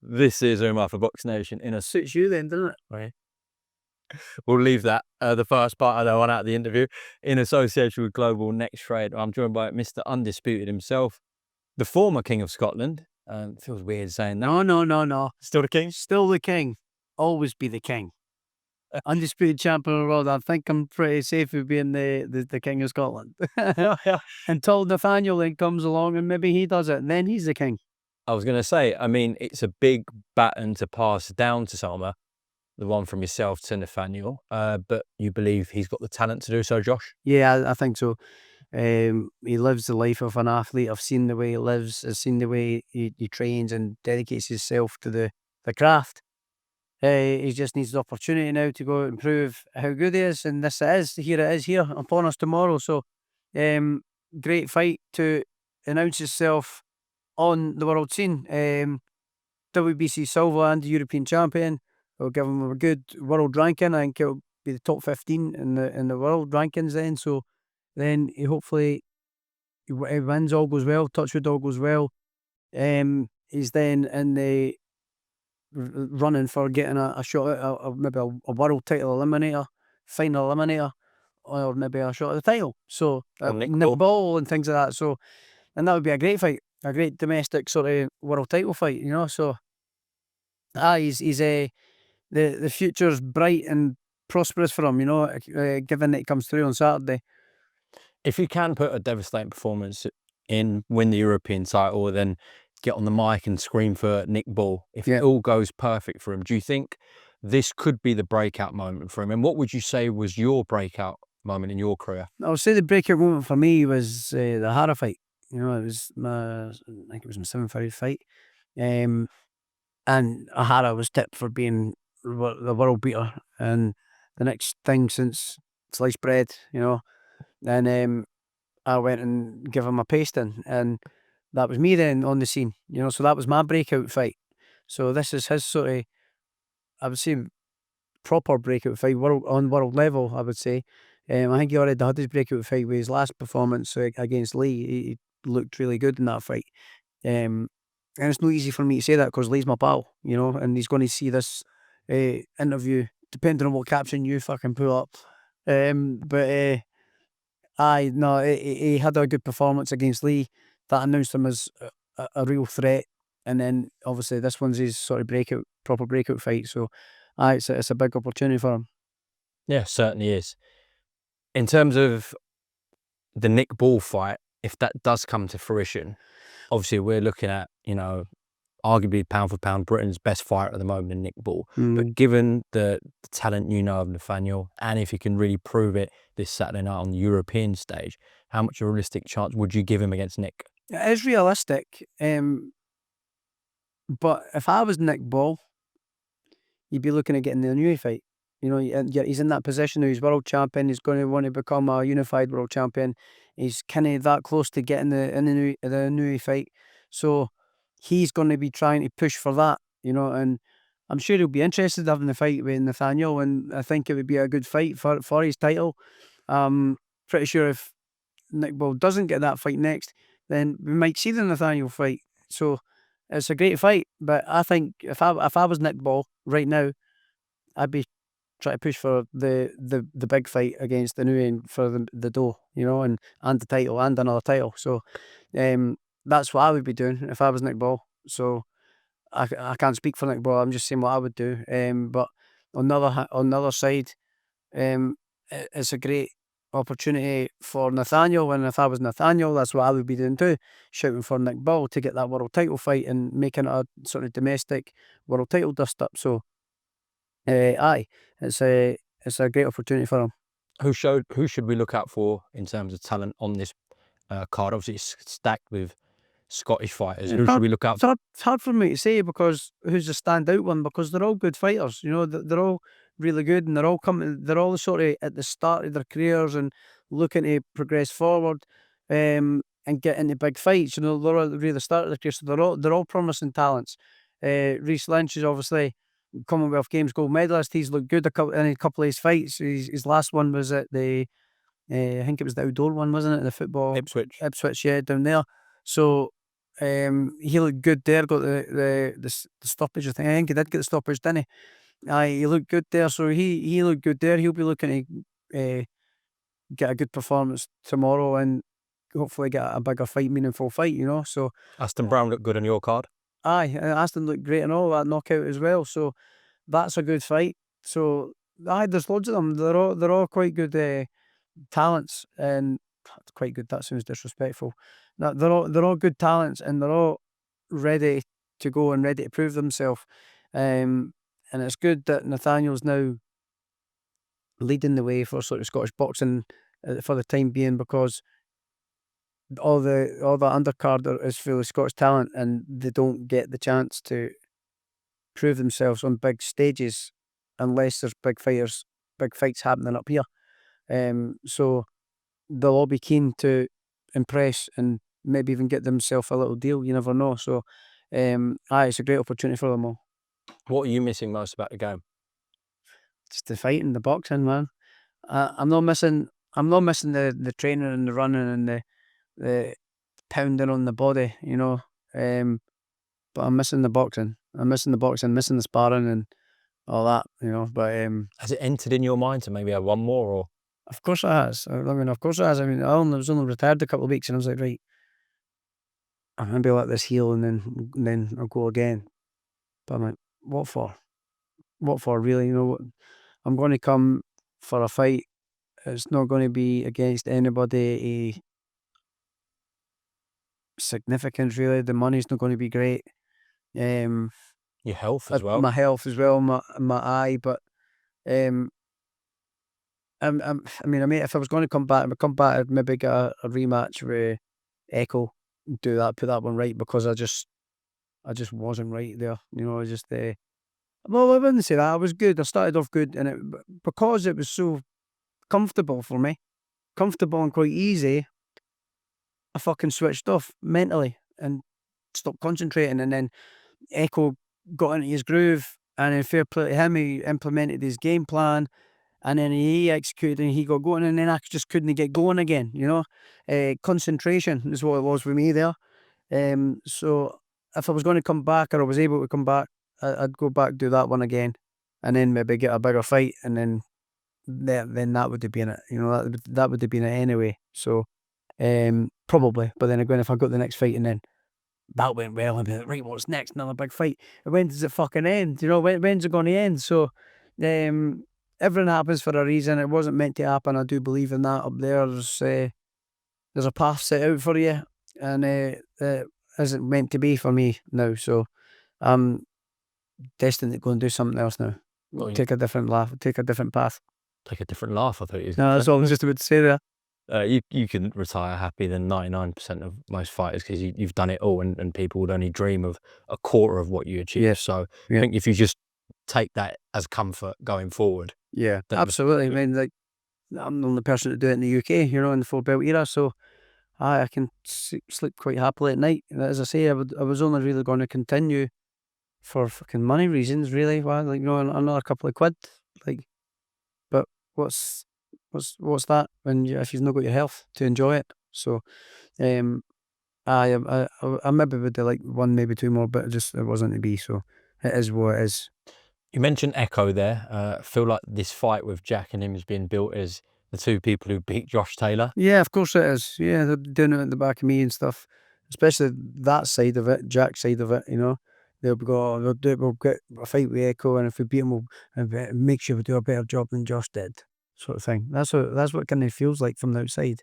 This is Umar for BoxNation. It suits you then, doesn't it? Right. We'll leave that, the first part of the one out of the interview, in association with Global Next Trade. I'm joined by Mr. Undisputed himself, the former King of Scotland. Feels weird saying that. No. Still the king? Still the king. Always be the king. Undisputed champion of the world. I think I'm pretty safe with being the King of Scotland. Until Nathaniel then comes along and maybe he does it, and then he's the king. I was going to say, I mean, it's a big baton to pass down to Itauma, the one from yourself to Nathaniel, but you believe he's got the talent to do so, Josh? Yeah, I think so. He lives the life of an athlete. I've seen the way he lives. I've seen the way he trains and dedicates himself to the craft. He just needs the opportunity now to go out and prove how good he is, and this it is. Here it is here upon us tomorrow. So, great fight to announce himself on the world scene. WBC silver and the European champion. We'll give him a good world ranking. I think it'll be the top 15 in the world rankings then. So then he hopefully he wins, all goes well, touchwood, all goes well. He's then in the running for getting a shot at maybe a world title eliminator, final eliminator, or maybe a shot at the title. So Nick Ball and things like that. So, and that would be a great fight, a great domestic sort of world title fight, you know. So, he's the future's bright and prosperous for him, you know, given that he comes through on Saturday. If he can put a devastating performance in, win the European title, then get on the mic and scream for Nick Ball, if it all goes perfect for him, do you think this could be the breakout moment for him? And what would you say was your breakout moment in your career? I would say the breakout moment for me was the Hara fight. You know, it was I think it was my 7th fight. And Hara was tipped for being the world beater and the next thing since sliced bread, you know. And I went and gave him a pasting, and that was me then on the scene, you know. So that was my breakout fight. So this is his sort of, I would say, proper breakout fight, on world level, I would say. I think he already had his breakout fight with his last performance against Lee. He looked really good in that fight. And it's not easy for me to say that because Lee's my pal, you know, and he's going to see this interview, depending on what caption you fucking pull up. But he had a good performance against Lee. That announced him as a real threat. And then obviously this one's his sort of proper breakout fight. So it's a big opportunity for him. Yeah, certainly is. In terms of the Nick Ball fight, if that does come to fruition, obviously we're looking at, you know, arguably pound for pound Britain's best fighter at the moment in Nick Ball. But given the talent you know of Nathaniel, and if he can really prove it this Saturday night on the European stage, how much of a realistic chance would you give him against Nick? It is realistic. But if I was Nick Ball, you'd be looking at getting the Newey fight. You know, he's in that position now. He's world champion. He's going to want to become a unified world champion. He's kind of that close to getting the Newey fight. So he's going to be trying to push for that, you know, and I'm sure he'll be interested in having the fight with Nathaniel, and I think it would be a good fight for his title. Pretty sure if Nick Ball doesn't get that fight next, then we might see the Nathaniel fight. So it's a great fight, but I think if I was Nick Ball right now, I'd be trying to push for the big fight against the new for the dough, you know, and the title and another title. So that's what I would be doing if I was Nick Ball. So I can't speak for Nick Ball. I'm just saying what I would do. But on the other side, it's a great opportunity for Nathaniel, and if I was Nathaniel, that's what I would be doing too, shouting for Nick Ball to get that world title fight and making it a sort of domestic world title dust up. So it's a great opportunity for him. Who should we look out for in terms of talent on this card? Obviously it's stacked with Scottish fighters. Who should we look out for? It's hard for me to say because who's the standout one, because they're all good fighters, you know. They're all really good, and they're all sort of at the start of their careers and looking to progress forward and get into big fights. You know, they're all really the start of their career, so they're all promising talents. Reece Lynch is obviously Commonwealth Games gold medalist. He's looked good in a couple of his fights. His last one was at the I think it was the outdoor one, wasn't it? The football Ipswich, yeah, down there. So He looked good there. Got the stoppage. I think he did get the stoppage, didn't he? Aye, he looked good there. So he looked good there. He'll be looking to get a good performance tomorrow and hopefully get a bigger fight, meaningful fight. So Aston Brown looked good on your card. aye, Aston looked great and all that knockout as well. So that's a good fight. So aye, there's loads of them. They're all quite good talents, and quite good. That sounds disrespectful. No, they're all good talents, and they're all ready to go and ready to prove themselves. And it's good that Nathaniel's now leading the way for sort of Scottish boxing for the time being, because all the undercard is full of Scottish talent, and they don't get the chance to prove themselves on big stages unless there's big fights happening up here. So they'll all be keen to impress and maybe even get themselves a little deal. You never know. So, it's a great opportunity for them all. What are you missing most about the game? Just the fighting, the boxing, man. I'm not missing. I'm not missing the training and the running and the pounding on the body. But I'm missing the boxing. I'm missing the boxing, missing the sparring and all that. But Has it entered in your mind to maybe have one more, or of course it has. I mean, of course it has. I mean, I was only retired a couple of weeks, and I was like, right, I'm gonna let this heal, and then I'll go again. But I'm like, what for? What for, really? I'm going to come for a fight. It's not going to be against anybody significant, really. The money's not going to be great. your health as well? My health as well, my eye. But I mean, if I was going to come back, I'd maybe get a rematch with Echo. Do that, put that one right, because I just wasn't right there. Well, I wouldn't say that. I was good. I started off good, and because it was so comfortable for me, comfortable and quite easy, I fucking switched off mentally and stopped concentrating. And then Echo got into his groove, and in fair play to him, he implemented his game plan, and then he executed and he got going, and then I just couldn't get going again. Concentration is what it was with me there. So if I was going to come back, or I was able to come back, I'd go back, do that one again, and then maybe get a bigger fight, and then that would have been it. That would have been it anyway. So probably. But then again, if I got the next fight and then that went well, I'd be like, right, what's next? Another big fight. When does it fucking end? When's it going to end? So everything happens for a reason. It wasn't meant to happen. I do believe in that. Up there's a path set out for you, and it isn't meant to be for me now. So I'm destined to go and do something else now. Take a different laugh. Take a different path. Take a different laugh, I thought you. No, that's all I was just about to say there. You can retire happy than 99% of most fighters, because you've done it all, and people would only dream of a quarter of what you achieved. Yeah. So Yeah. I think if you just take that as comfort going forward. Yeah, absolutely. I mean, like, I'm the only person to do it in the UK, in the full belt era. So I can sleep quite happily at night. And as I say, I was only really going to continue for fucking money reasons, really. Why, like, another couple of quid, like. But what's that if you've not got your health to enjoy it? So, I maybe would have like one, maybe two more, but it wasn't to be. So it is what it is. You mentioned Echo there. I feel like this fight with Jack and him is being built as the two people who beat Josh Taylor. Yeah, of course it is. Yeah, they're doing it at the back of me and stuff, especially that side of it, Jack's side of it. They'll get a fight with Echo, and if we beat him, we'll make sure we do a better job than Josh did, sort of thing. That's what kind of feels like from the outside,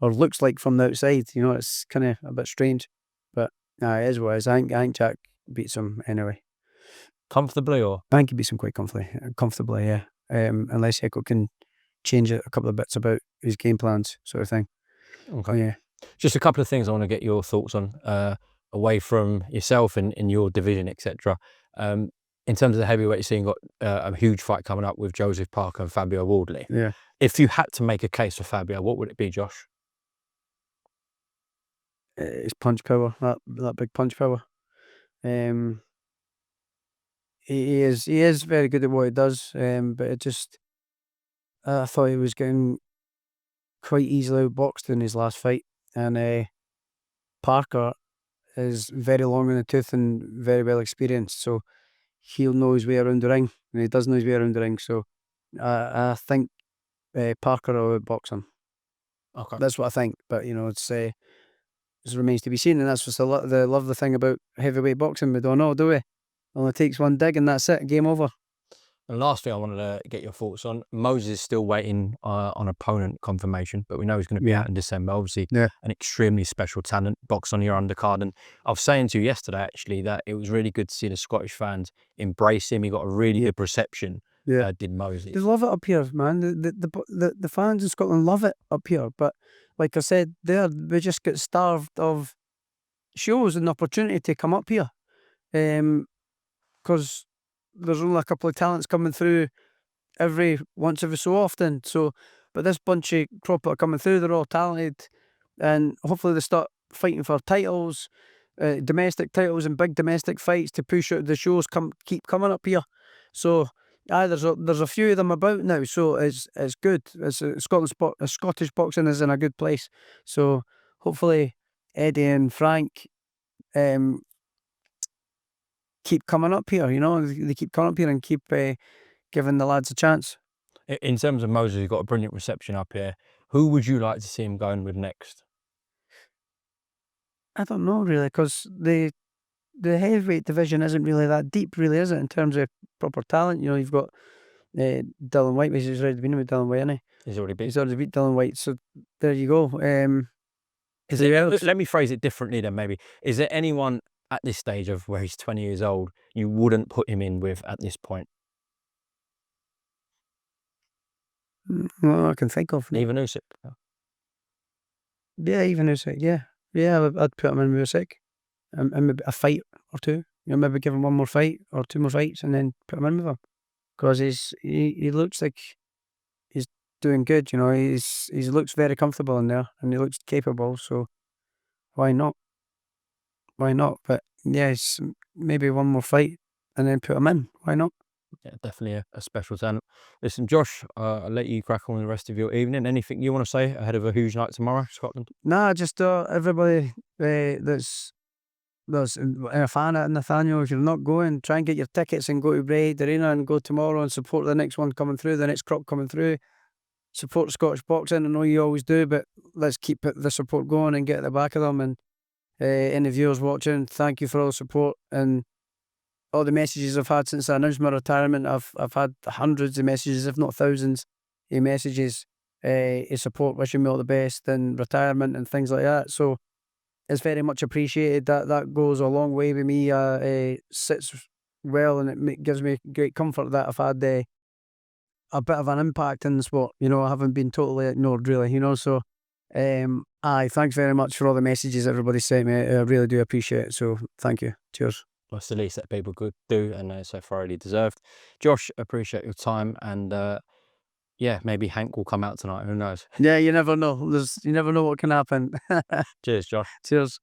or looks like from the outside. It's kind of a bit strange, but it is what it is. I think Jack beats him anyway. Comfortably, or? I think he beats him quite comfortably, yeah. Unless Echo can change a couple of bits about his game plans, sort of thing. Okay. Yeah. Just a couple of things I want to get your thoughts on, away from yourself and in your division, etc. In terms of the heavyweight scene, got a huge fight coming up with Joseph Parker and Fabio Wardley. Yeah. If you had to make a case for Fabio, what would it be, Josh? His punch power, that big punch power. He is very good at what he does, but it just, I thought he was getting quite easily outboxed in his last fight, and Parker is very long in the tooth and very well experienced, so he'll know his way around the ring, and he does know his way around the ring. So I think Parker will outbox him. Okay. That's what I think, but it remains to be seen, and that's what's the lovely thing about heavyweight boxing. We don't know, do we? Only takes one dig, and that's it. Game over. And last thing I wanted to get your thoughts on, Moses is still waiting on opponent confirmation, but we know he's going to be out in December. Obviously, an extremely special talent, box on your undercard. And I was saying to you yesterday, actually, that it was really good to see the Scottish fans embrace him. He got a really good reception, did Moses. They love it up here, man. The fans in Scotland love it up here. But like I said there, we just get starved of shows and the opportunity to come up here. Because there's only a couple of talents coming through once every so often. So, but this bunch of crop that are coming through, they're all talented, and hopefully they start fighting for titles, domestic titles and big domestic fights to push out the shows. Keep coming up here. So, there's a few of them about now. So it's good. Scottish boxing is in a good place. So hopefully Eddie and Frank keep coming up here, they keep coming up here and keep giving the lads a chance. In terms of Moses, he's got a brilliant reception up here. Who would you like to see him going with next? I don't know really, because the heavyweight division isn't really that deep, really, is it, in terms of proper talent? You've got Dylan White, which he's already been with Dylan White, hasn't he? He's already beat Dylan White, so there you go. Let me phrase it differently then, maybe. Is there anyone at this stage of where he's 20 years old you wouldn't put him in with at this point? Well, I can think of. Even Usyk? Yeah, even Usyk, yeah. Yeah, I'd put him in with Usyk. And maybe a fight or two. Maybe give him one more fight or two more fights and then put him in with him. Because he looks like he's doing good, he looks very comfortable in there and he looks capable, so why not? But yes, maybe one more fight and then put him in. Why not? Yeah, definitely a special talent. Listen, Josh, I'll let you crack on the rest of your evening. Anything you want to say ahead of a huge night tomorrow, Scotland? Nah, just everybody that's a fan of Nathaniel, if you're not going, try and get your tickets and go to Braid Arena and go tomorrow and support the next one coming through, the next crop coming through. Support Scottish boxing. I know you always do, but let's keep the support going and get at the back of them. And any viewers watching, thank you for all the support and all the messages I've had since I announced my retirement. I've had hundreds of messages, if not thousands, of messages, support, wishing me all the best and retirement and things like that. So it's very much appreciated. That goes a long way with me. Sits well, and it gives me great comfort that I've had a bit of an impact in the sport. I haven't been totally ignored, really. So thanks very much for all the messages everybody sent me. I really do appreciate it. So thank you. Cheers. Well, it's the least that people could do, and so thoroughly deserved. Josh, appreciate your time, and yeah, maybe Hank will come out tonight. Who knows? Yeah, you never know. You never know what can happen. Cheers, Josh. Cheers.